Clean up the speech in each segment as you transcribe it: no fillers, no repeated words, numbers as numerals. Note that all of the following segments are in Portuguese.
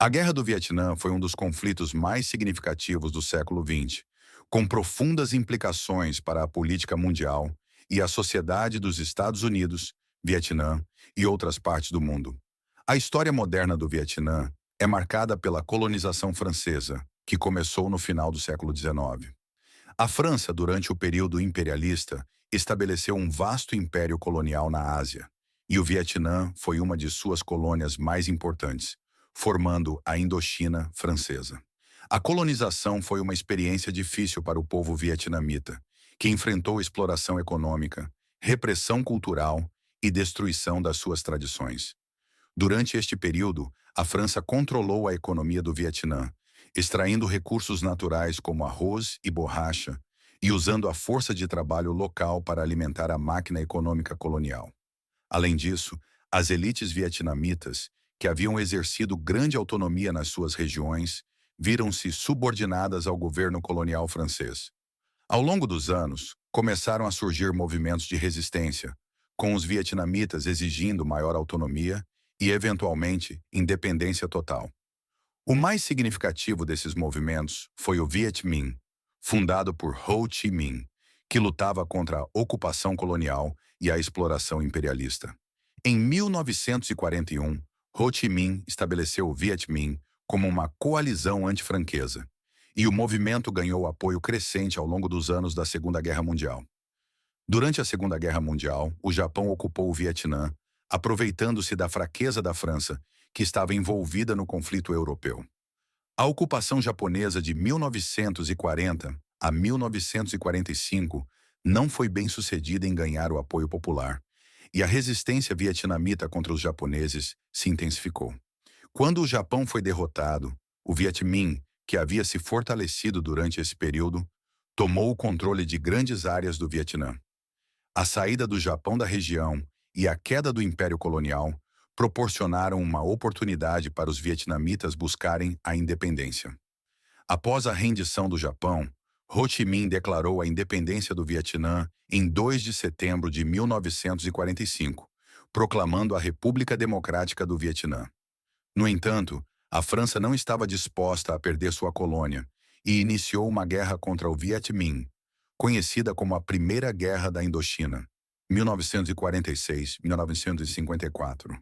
A Guerra do Vietnã foi um dos conflitos mais significativos do século XX, com profundas implicações para a política mundial e a sociedade dos Estados Unidos, Vietnã e outras partes do mundo. A história moderna do Vietnã é marcada pela colonização francesa, que começou no final do século XIX. A França, durante o período imperialista, estabeleceu um vasto império colonial na Ásia, e o Vietnã foi uma de suas colônias mais importantes, formando a Indochina francesa. A colonização foi uma experiência difícil para o povo vietnamita, que enfrentou exploração econômica, repressão cultural e destruição das suas tradições. Durante este período, a França controlou a economia do Vietnã, extraindo recursos naturais como arroz e borracha e usando a força de trabalho local para alimentar a máquina econômica colonial. Além disso, as elites vietnamitas, que haviam exercido grande autonomia nas suas regiões, viram-se subordinadas ao governo colonial francês. Ao longo dos anos, começaram a surgir movimentos de resistência, com os vietnamitas exigindo maior autonomia e, eventualmente, independência total. O mais significativo desses movimentos foi o Viet Minh, fundado por Ho Chi Minh, que lutava contra a ocupação colonial e a exploração imperialista. Em 1941, Ho Chi Minh estabeleceu o Viet Minh como uma coalizão antifranquesa, e o movimento ganhou apoio crescente ao longo dos anos da Segunda Guerra Mundial. Durante a Segunda Guerra Mundial, o Japão ocupou o Vietnã, aproveitando-se da fraqueza da França, que estava envolvida no conflito europeu. A ocupação japonesa de 1940 a 1945 não foi bem sucedida em ganhar o apoio popular, e a resistência vietnamita contra os japoneses se intensificou. Quando o Japão foi derrotado, o Viet Minh, que havia se fortalecido durante esse período, tomou o controle de grandes áreas do Vietnã. A saída do Japão da região e a queda do Império Colonial proporcionaram uma oportunidade para os vietnamitas buscarem a independência. Após a rendição do Japão, Ho Chi Minh declarou a independência do Vietnã em 2 de setembro de 1945, proclamando a República Democrática do Vietnã. No entanto, a França não estava disposta a perder sua colônia e iniciou uma guerra contra o Viet Minh, conhecida como a Primeira Guerra da Indochina, 1946-1954.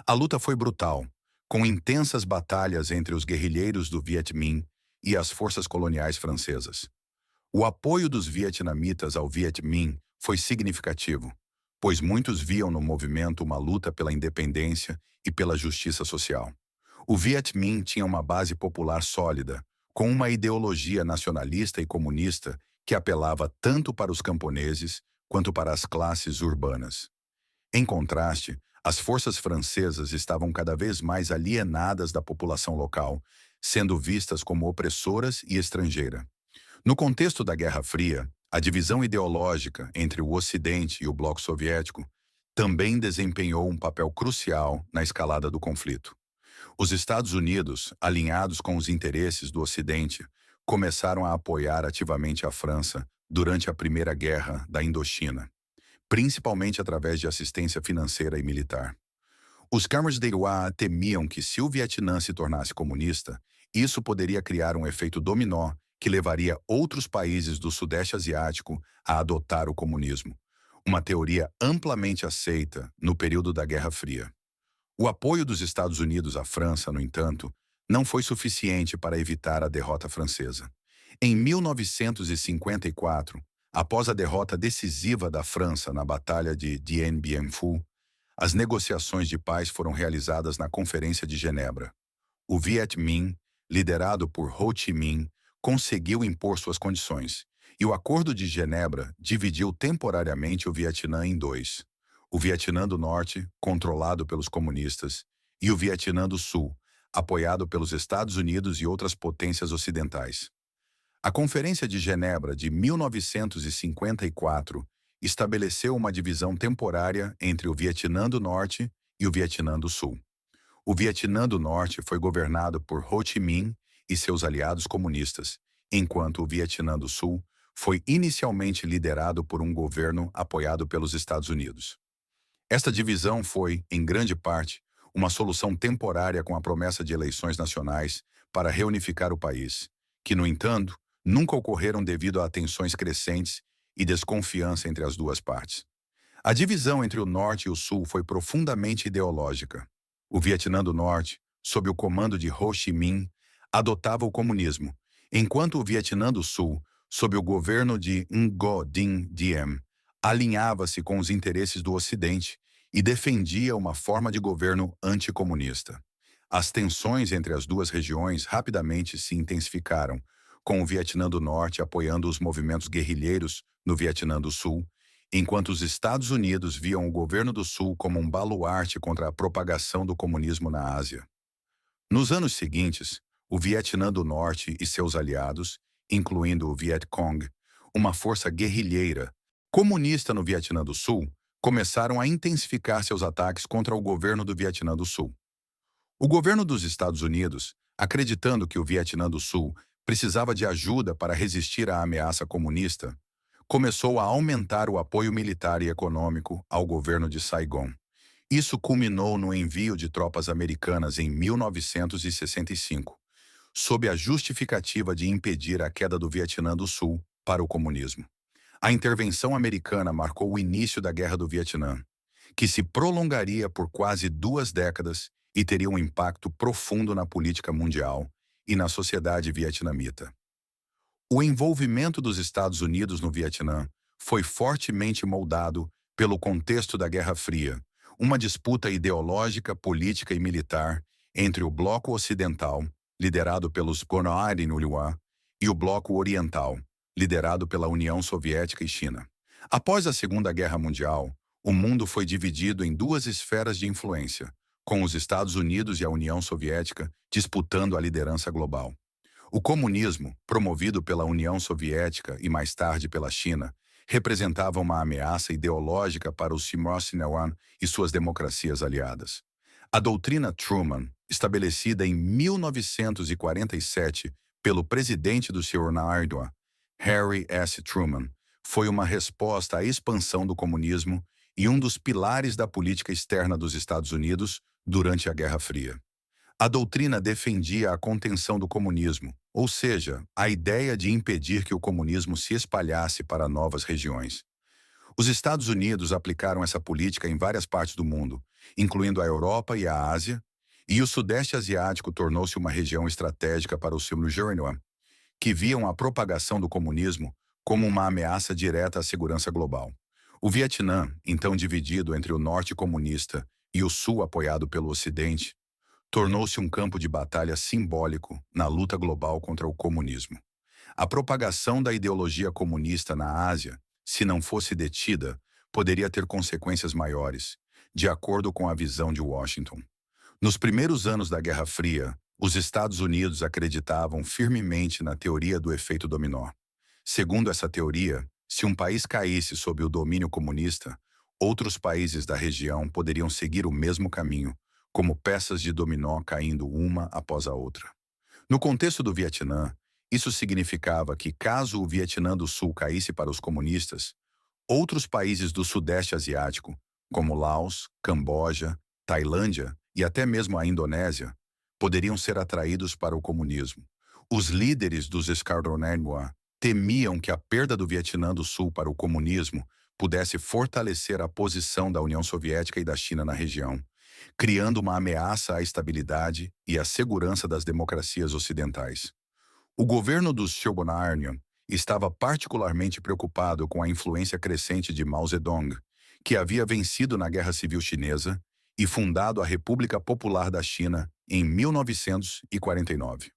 A luta foi brutal, com intensas batalhas entre os guerrilheiros do Viet Minh e as forças coloniais francesas. O apoio dos vietnamitas ao Viet Minh foi significativo, pois muitos viam no movimento uma luta pela independência e pela justiça social. O Viet Minh tinha uma base popular sólida, com uma ideologia nacionalista e comunista que apelava tanto para os camponeses quanto para as classes urbanas. Em contraste, as forças francesas estavam cada vez mais alienadas da população local, sendo vistas como opressoras e estrangeira. No contexto da Guerra Fria, a divisão ideológica entre o Ocidente e o Bloco Soviético também desempenhou um papel crucial na escalada do conflito. Os Estados Unidos, alinhados com os interesses do Ocidente, começaram a apoiar ativamente a França durante a Primeira Guerra da Indochina, principalmente através de assistência financeira e militar. Os Khmer temiam que, se o Vietnã se tornasse comunista, isso poderia criar um efeito dominó que levaria outros países do Sudeste Asiático a adotar o comunismo, uma teoria amplamente aceita no período da Guerra Fria. O apoio dos Estados Unidos à França, no entanto, não foi suficiente para evitar a derrota francesa. Em 1954, após a derrota decisiva da França na Batalha de Dien Bien Phu, as negociações de paz foram realizadas na Conferência de Genebra. O Viet Minh, liderado por Ho Chi Minh, conseguiu impor suas condições, e o Acordo de Genebra dividiu temporariamente o Vietnã em dois: o Vietnã do Norte, controlado pelos comunistas, e o Vietnã do Sul, apoiado pelos Estados Unidos e outras potências ocidentais. A Conferência de Genebra de 1954 estabeleceu uma divisão temporária entre o Vietnã do Norte e o Vietnã do Sul. O Vietnã do Norte foi governado por Ho Chi Minh e seus aliados comunistas, enquanto o Vietnã do Sul foi inicialmente liderado por um governo apoiado pelos Estados Unidos. Esta divisão foi, em grande parte, uma solução temporária com a promessa de eleições nacionais para reunificar o país, que, no entanto, nunca ocorreram devido a tensões crescentes e desconfiança entre as duas partes. A divisão entre o Norte e o Sul foi profundamente ideológica. O Vietnã do Norte, sob o comando de Ho Chi Minh, adotava o comunismo, enquanto o Vietnã do Sul, sob o governo de Ngo Dinh Diem, alinhava-se com os interesses do Ocidente e defendia uma forma de governo anticomunista. As tensões entre as duas regiões rapidamente se intensificaram, com o Vietnã do Norte apoiando os movimentos guerrilheiros no Vietnã do Sul, enquanto os Estados Unidos viam o governo do Sul como um baluarte contra a propagação do comunismo na Ásia. Nos anos seguintes, o Vietnã do Norte e seus aliados, incluindo o Viet Cong, uma força guerrilheira comunista no Vietnã do Sul, começaram a intensificar seus ataques contra o governo do Vietnã do Sul. O governo dos Estados Unidos, acreditando que o Vietnã do Sul precisava de ajuda para resistir à ameaça comunista, começou a aumentar o apoio militar e econômico ao governo de Saigon. Isso culminou no envio de tropas americanas em 1965, sob a justificativa de impedir a queda do Vietnã do Sul para o comunismo. A intervenção americana marcou o início da Guerra do Vietnã, que se prolongaria por quase 2 décadas e teria um impacto profundo na política mundial e na sociedade vietnamita. O envolvimento dos Estados Unidos no Vietnã foi fortemente moldado pelo contexto da Guerra Fria, uma disputa ideológica, política e militar entre o Bloco Ocidental, liderado pelos Gonoarinulua, e o Bloco Oriental, liderado pela União Soviética e China. Após a Segunda Guerra Mundial, o mundo foi dividido em duas esferas de influência, com os Estados Unidos e a União Soviética disputando a liderança global. O comunismo, promovido pela União Soviética e mais tarde pela China, representava uma ameaça ideológica para os Simon e suas democracias aliadas. A doutrina Truman, estabelecida em 1947 pelo presidente do Sr. Harry S. Truman, foi uma resposta à expansão do comunismo e um dos pilares da política externa dos Estados Unidos durante a Guerra Fria. A doutrina defendia a contenção do comunismo, ou seja, a ideia de impedir que o comunismo se espalhasse para novas regiões. Os Estados Unidos aplicaram essa política em várias partes do mundo, incluindo a Europa e a Ásia, e o Sudeste Asiático tornou-se uma região estratégica para os Simon, que viam a propagação do comunismo como uma ameaça direta à segurança global. O Vietnã, então dividido entre o Norte comunista e o Sul apoiado pelo Ocidente, tornou-se um campo de batalha simbólico na luta global contra o comunismo. A propagação da ideologia comunista na Ásia, se não fosse detida, poderia ter consequências maiores, de acordo com a visão de Washington. Nos primeiros anos da Guerra Fria, os Estados Unidos acreditavam firmemente na teoria do efeito dominó. Segundo essa teoria, se um país caísse sob o domínio comunista, outros países da região poderiam seguir o mesmo caminho, como peças de dominó caindo uma após a outra. No contexto do Vietnã, isso significava que, caso o Vietnã do Sul caísse para os comunistas, outros países do Sudeste Asiático, como Laos, Camboja, Tailândia e até mesmo a Indonésia, poderiam ser atraídos para o comunismo. Os líderes dos Esquadrões temiam que a perda do Vietnã do Sul para o comunismo pudesse fortalecer a posição da União Soviética e da China na região, criando uma ameaça à estabilidade e à segurança das democracias ocidentais. O governo dos Shogunaryan estava particularmente preocupado com a influência crescente de Mao Zedong, que havia vencido na Guerra Civil Chinesa e fundado a República Popular da China em 1949.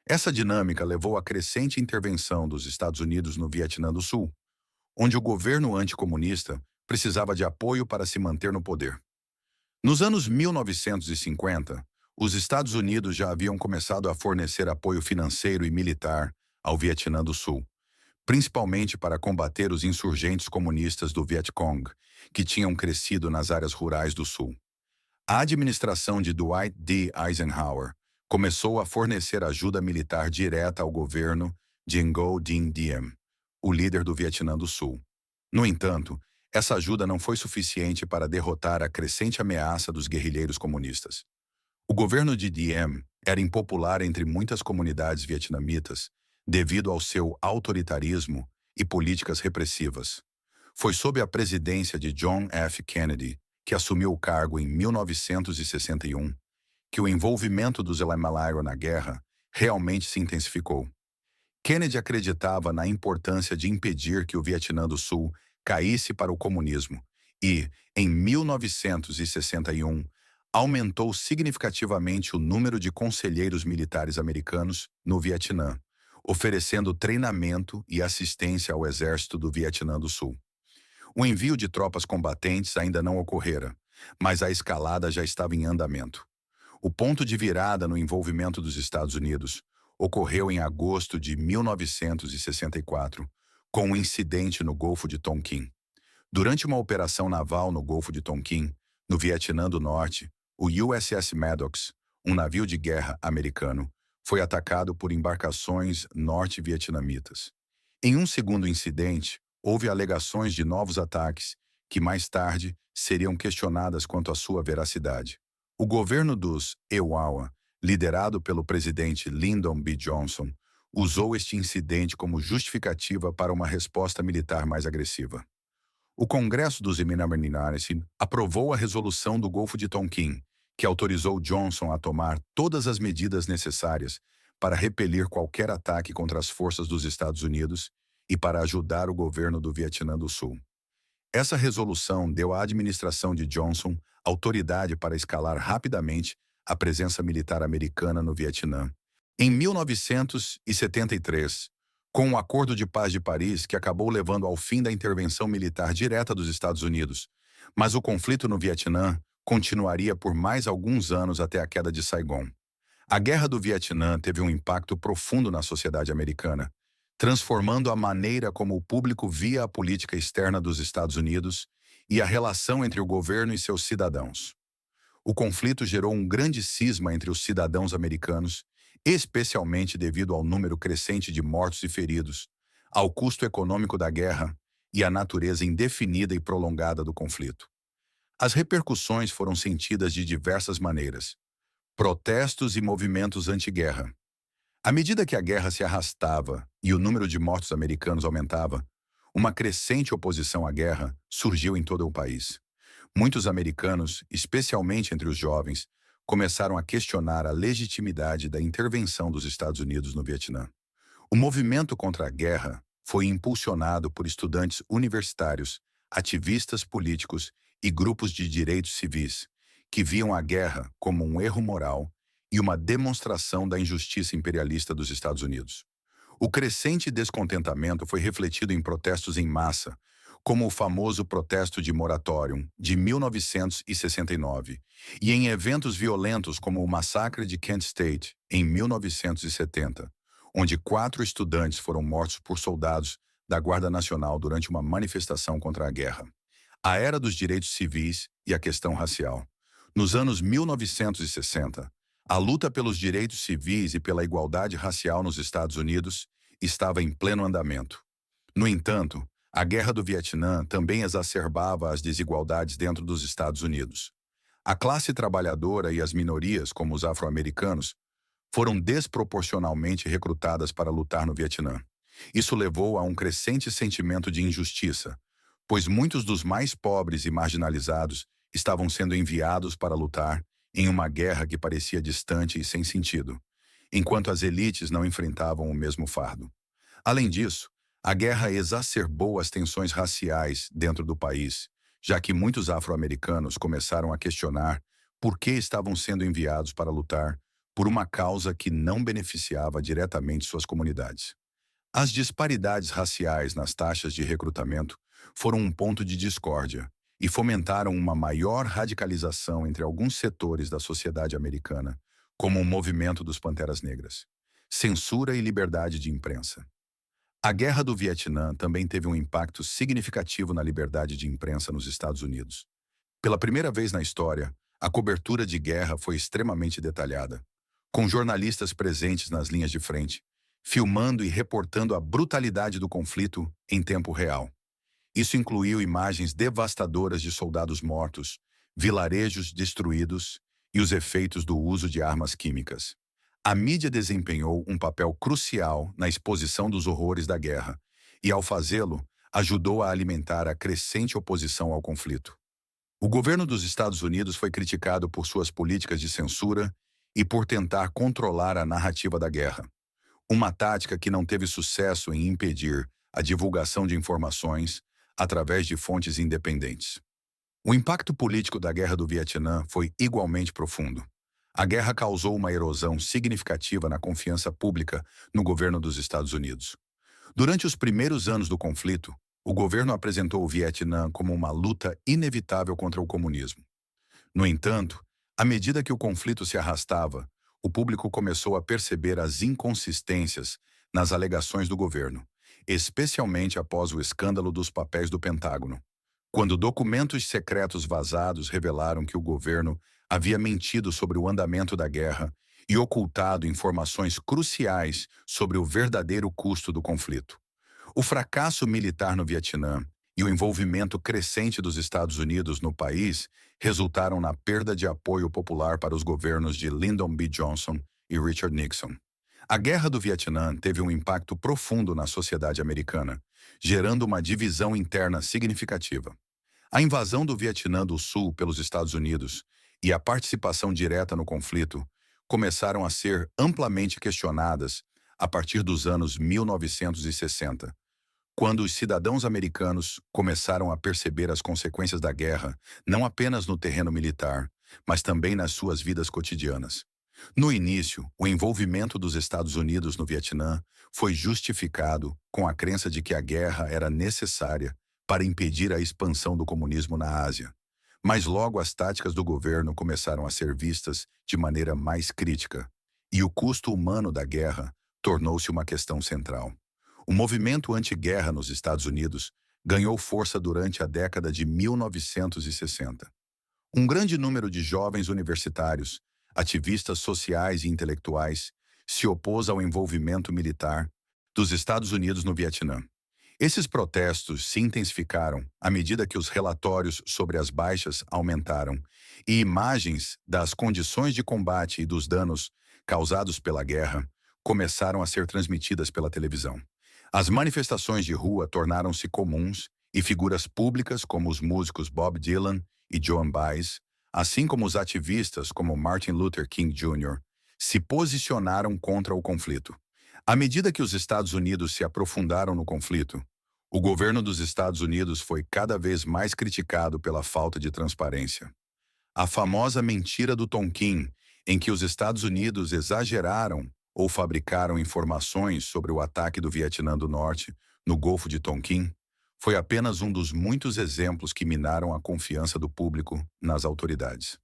Essa dinâmica levou à crescente intervenção dos Estados Unidos no Vietnã do Sul, onde o governo anticomunista precisava de apoio para se manter no poder. Nos anos 1950, os Estados Unidos já haviam começado a fornecer apoio financeiro e militar ao Vietnã do Sul, principalmente para combater os insurgentes comunistas do Viet Cong, que tinham crescido nas áreas rurais do Sul. A administração de Dwight D. Eisenhower começou a fornecer ajuda militar direta ao governo de Ngo Dinh Diem, o líder do Vietnã do Sul. No entanto, essa ajuda não foi suficiente para derrotar a crescente ameaça dos guerrilheiros comunistas. O governo de Diem era impopular entre muitas comunidades vietnamitas devido ao seu autoritarismo e políticas repressivas. Foi sob a presidência de John F. Kennedy, que assumiu o cargo em 1961, que o envolvimento dos Lamalairo na guerra realmente se intensificou. Kennedy acreditava na importância de impedir que o Vietnã do Sul caísse para o comunismo e, em 1961, aumentou significativamente o número de conselheiros militares americanos no Vietnã, oferecendo treinamento e assistência ao exército do Vietnã do Sul. O envio de tropas combatentes ainda não ocorrera, mas a escalada já estava em andamento. O ponto de virada no envolvimento dos Estados Unidos ocorreu em agosto de 1964, com um incidente no Golfo de Tonkin. Durante uma operação naval no Golfo de Tonkin, no Vietnã do Norte, o USS Maddox, um navio de guerra americano, foi atacado por embarcações norte-vietnamitas. Em um segundo incidente, houve alegações de novos ataques que mais tarde seriam questionadas quanto à sua veracidade. O governo dos EUAWA, liderado pelo presidente Lyndon B. Johnson, usou este incidente como justificativa para uma resposta militar mais agressiva. O Congresso dos Eminemanares aprovou a resolução do Golfo de Tonkin, que autorizou Johnson a tomar todas as medidas necessárias para repelir qualquer ataque contra as forças dos Estados Unidos e para ajudar o governo do Vietnã do Sul. Essa resolução deu à administração de Johnson autoridade para escalar rapidamente a presença militar americana no Vietnã. Em 1973, com o Acordo de Paz de Paris, que acabou levando ao fim da intervenção militar direta dos Estados Unidos, mas o conflito no Vietnã continuaria por mais alguns anos até a queda de Saigon. A Guerra do Vietnã teve um impacto profundo na sociedade americana, transformando a maneira como o público via a política externa dos Estados Unidos e a relação entre o governo e seus cidadãos. O conflito gerou um grande cisma entre os cidadãos americanos, especialmente devido ao número crescente de mortos e feridos, ao custo econômico da guerra e à natureza indefinida e prolongada do conflito. As repercussões foram sentidas de diversas maneiras: protestos e movimentos anti-guerra. À medida que a guerra se arrastava e o número de mortos americanos aumentava, uma crescente oposição à guerra surgiu em todo o país. Muitos americanos, especialmente entre os jovens, começaram a questionar a legitimidade da intervenção dos Estados Unidos no Vietnã. O movimento contra a guerra foi impulsionado por estudantes universitários, ativistas políticos e grupos de direitos civis, que viam a guerra como um erro moral e uma demonstração da injustiça imperialista dos Estados Unidos. O crescente descontentamento foi refletido em protestos em massa, como o famoso protesto de Moratórium, de 1969, e em eventos violentos como o massacre de Kent State, em 1970, onde 4 estudantes foram mortos por soldados da Guarda Nacional durante uma manifestação contra a guerra. A era dos direitos civis e a questão racial. Nos anos 1960, a luta pelos direitos civis e pela igualdade racial nos Estados Unidos estava em pleno andamento. No entanto, a Guerra do Vietnã também exacerbava as desigualdades dentro dos Estados Unidos. A classe trabalhadora e as minorias, como os afro-americanos, foram desproporcionalmente recrutadas para lutar no Vietnã. Isso levou a um crescente sentimento de injustiça, pois muitos dos mais pobres e marginalizados estavam sendo enviados para lutar em uma guerra que parecia distante e sem sentido, enquanto as elites não enfrentavam o mesmo fardo. Além disso, a guerra exacerbou as tensões raciais dentro do país, já que muitos afro-americanos começaram a questionar por que estavam sendo enviados para lutar por uma causa que não beneficiava diretamente suas comunidades. As disparidades raciais nas taxas de recrutamento foram um ponto de discórdia e fomentaram uma maior radicalização entre alguns setores da sociedade americana, como o movimento dos Panteras Negras. Censura e liberdade de imprensa. A Guerra do Vietnã também teve um impacto significativo na liberdade de imprensa nos Estados Unidos. Pela primeira vez na história, a cobertura de guerra foi extremamente detalhada, com jornalistas presentes nas linhas de frente, filmando e reportando a brutalidade do conflito em tempo real. Isso incluiu imagens devastadoras de soldados mortos, vilarejos destruídos e os efeitos do uso de armas químicas. A mídia desempenhou um papel crucial na exposição dos horrores da guerra e, ao fazê-lo, ajudou a alimentar a crescente oposição ao conflito. O governo dos Estados Unidos foi criticado por suas políticas de censura e por tentar controlar a narrativa da guerra, uma tática que não teve sucesso em impedir a divulgação de informações através de fontes independentes. O impacto político da Guerra do Vietnã foi igualmente profundo. A guerra causou uma erosão significativa na confiança pública no governo dos Estados Unidos. Durante os primeiros anos do conflito, o governo apresentou o Vietnã como uma luta inevitável contra o comunismo. No entanto, à medida que o conflito se arrastava, o público começou a perceber as inconsistências nas alegações do governo, especialmente após o escândalo dos papéis do Pentágono, quando documentos secretos vazados revelaram que o governo havia mentido sobre o andamento da guerra e ocultado informações cruciais sobre o verdadeiro custo do conflito. O fracasso militar no Vietnã e o envolvimento crescente dos Estados Unidos no país resultaram na perda de apoio popular para os governos de Lyndon B. Johnson e Richard Nixon. A Guerra do Vietnã teve um impacto profundo na sociedade americana, gerando uma divisão interna significativa. A invasão do Vietnã do Sul pelos Estados Unidos e a participação direta no conflito começaram a ser amplamente questionadas a partir dos anos 1960, quando os cidadãos americanos começaram a perceber as consequências da guerra, não apenas no terreno militar, mas também nas suas vidas cotidianas. No início, o envolvimento dos Estados Unidos no Vietnã foi justificado com a crença de que a guerra era necessária para impedir a expansão do comunismo na Ásia. Mas logo as táticas do governo começaram a ser vistas de maneira mais crítica, e o custo humano da guerra tornou-se uma questão central. O movimento anti-guerra nos Estados Unidos ganhou força durante a década de 1960. Um grande número de jovens universitários, ativistas sociais e intelectuais, se opôs ao envolvimento militar dos Estados Unidos no Vietnã. Esses protestos se intensificaram à medida que os relatórios sobre as baixas aumentaram e imagens das condições de combate e dos danos causados pela guerra começaram a ser transmitidas pela televisão. As manifestações de rua tornaram-se comuns e figuras públicas como os músicos Bob Dylan e Joan Baez, assim como os ativistas como Martin Luther King Jr., se posicionaram contra o conflito. À medida que os Estados Unidos se aprofundaram no conflito, o governo dos Estados Unidos foi cada vez mais criticado pela falta de transparência. A famosa mentira do Tonkin, em que os Estados Unidos exageraram ou fabricaram informações sobre o ataque do Vietnã do Norte no Golfo de Tonkin, foi apenas um dos muitos exemplos que minaram a confiança do público nas autoridades.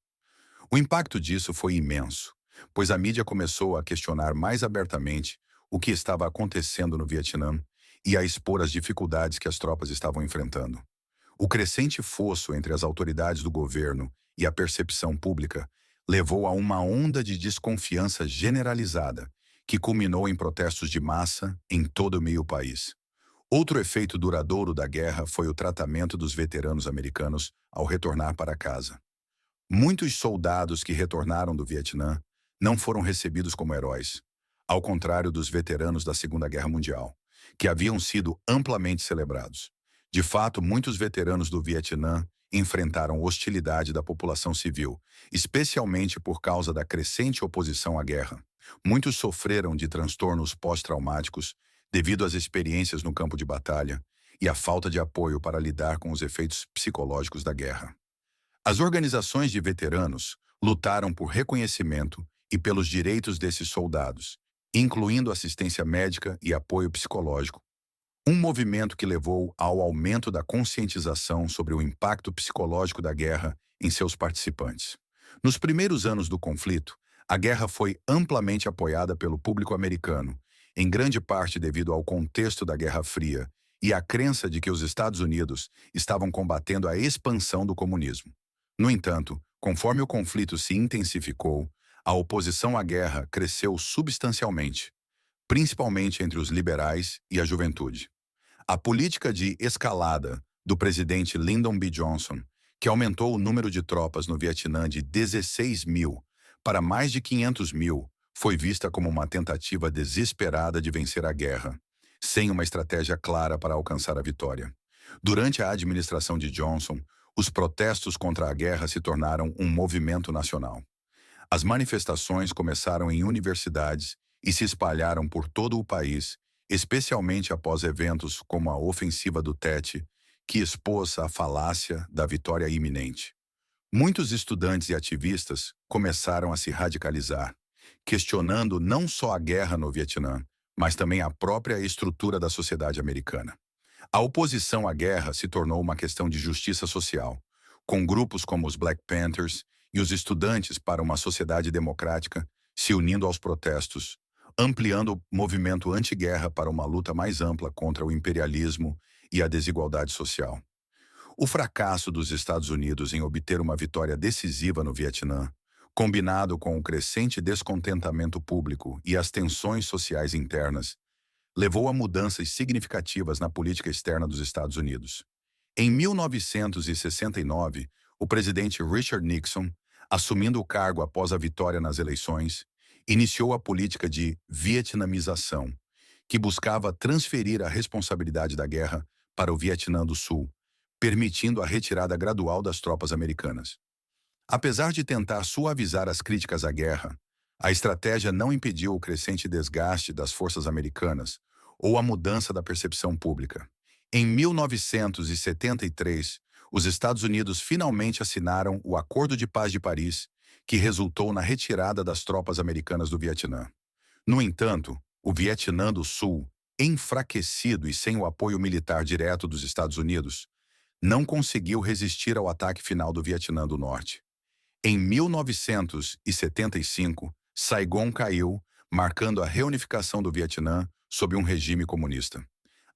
O impacto disso foi imenso, pois a mídia começou a questionar mais abertamente o que estava acontecendo no Vietnã e a expor as dificuldades que as tropas estavam enfrentando. O crescente fosso entre as autoridades do governo e a percepção pública levou a uma onda de desconfiança generalizada, que culminou em protestos de massa em todo o meio país. Outro efeito duradouro da guerra foi o tratamento dos veteranos americanos ao retornar para casa. Muitos soldados que retornaram do Vietnã não foram recebidos como heróis, ao contrário dos veteranos da Segunda Guerra Mundial, que haviam sido amplamente celebrados. De fato, muitos veteranos do Vietnã enfrentaram hostilidade da população civil, especialmente por causa da crescente oposição à guerra. Muitos sofreram de transtornos pós-traumáticos devido às experiências no campo de batalha e à falta de apoio para lidar com os efeitos psicológicos da guerra. As organizações de veteranos lutaram por reconhecimento e pelos direitos desses soldados, incluindo assistência médica e apoio psicológico, um movimento que levou ao aumento da conscientização sobre o impacto psicológico da guerra em seus participantes. Nos primeiros anos do conflito, a guerra foi amplamente apoiada pelo público americano, em grande parte devido ao contexto da Guerra Fria e à crença de que os Estados Unidos estavam combatendo a expansão do comunismo. No entanto, conforme o conflito se intensificou, a oposição à guerra cresceu substancialmente, principalmente entre os liberais e a juventude. A política de escalada do presidente Lyndon B. Johnson, que aumentou o número de tropas no Vietnã de 16 mil para mais de 500 mil, foi vista como uma tentativa desesperada de vencer a guerra, sem uma estratégia clara para alcançar a vitória. Durante a administração de Johnson, os protestos contra a guerra se tornaram um movimento nacional. As manifestações começaram em universidades e se espalharam por todo o país, especialmente após eventos como a ofensiva do Tet, que expôs a falácia da vitória iminente. Muitos estudantes e ativistas começaram a se radicalizar, questionando não só a guerra no Vietnã, mas também a própria estrutura da sociedade americana. A oposição à guerra se tornou uma questão de justiça social, com grupos como os Black Panthers e os Estudantes para uma Sociedade Democrática se unindo aos protestos, ampliando o movimento anti-guerra para uma luta mais ampla contra o imperialismo e a desigualdade social. O fracasso dos Estados Unidos em obter uma vitória decisiva no Vietnã, combinado com o crescente descontentamento público e as tensões sociais internas, levou a mudanças significativas na política externa dos Estados Unidos. Em 1969, o presidente Richard Nixon, assumindo o cargo após a vitória nas eleições, iniciou a política de vietnamização, que buscava transferir a responsabilidade da guerra para o Vietnã do Sul, permitindo a retirada gradual das tropas americanas. Apesar de tentar suavizar as críticas à guerra, a estratégia não impediu o crescente desgaste das forças americanas ou a mudança da percepção pública. Em 1973, os Estados Unidos finalmente assinaram o Acordo de Paz de Paris, que resultou na retirada das tropas americanas do Vietnã. No entanto, o Vietnã do Sul, enfraquecido e sem o apoio militar direto dos Estados Unidos, não conseguiu resistir ao ataque final do Vietnã do Norte. Em 1975, Saigon caiu, marcando a reunificação do Vietnã sob um regime comunista.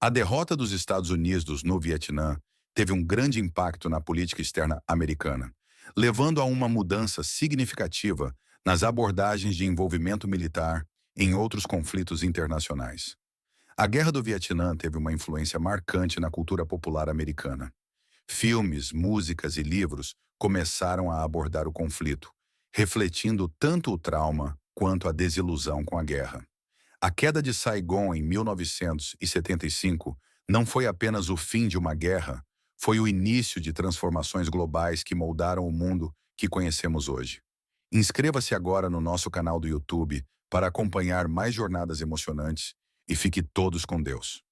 A derrota dos Estados Unidos no Vietnã teve um grande impacto na política externa americana, levando a uma mudança significativa nas abordagens de envolvimento militar em outros conflitos internacionais. A Guerra do Vietnã teve uma influência marcante na cultura popular americana. Filmes, músicas e livros começaram a abordar o conflito, refletindo tanto o trauma quanto a desilusão com a guerra. A queda de Saigon em 1975 não foi apenas o fim de uma guerra, foi o início de transformações globais que moldaram o mundo que conhecemos hoje. Inscreva-se agora no nosso canal do YouTube para acompanhar mais jornadas emocionantes e fique todos com Deus.